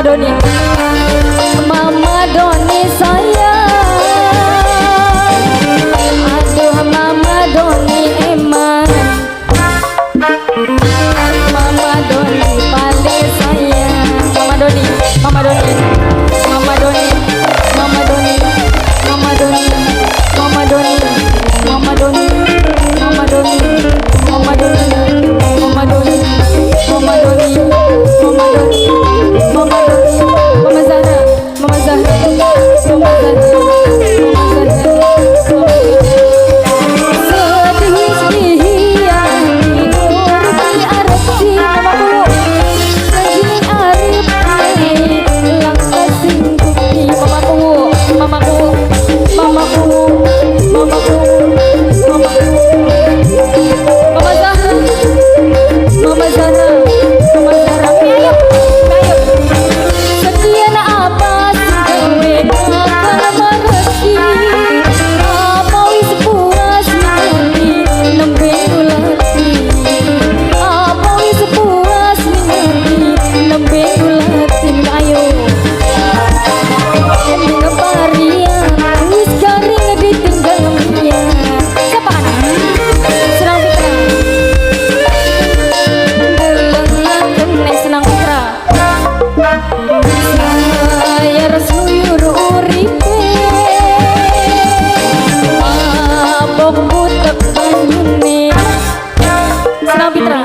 Doni, Mama Doni sayang, aduh Mama Doni eman, Mama Doni paling sayang, Mama Doni, Mama Doni, Mama Doni, Mama Doni, Mama Doni, Mama Doni, Mama Doni, Mama Doni, Mama Doni, Mama Doni, Mama Doni, Mama Doni, Mama Doni, Mama Zahra, Mama Zahra, Mama Zahra, Mama Zahra, sedih tidur di arti mamaku, mamaku, mamaku, mamaku, mamaku, Mama Zahra, Mama Zahra, Mama Zahra, ayo, ayo. Sekian apa sih kowe akan meresi, apa wis puas ngerti nembe ulati, apa wis puas ngerti nembe ulati, ayo. Ngeparian wis garing ditinggal dia. Siapa kan? Senang Fitra. Bulan kene senang Fitra. Saya resuyur uripe. Mabok butek banyune. Senang Fitra.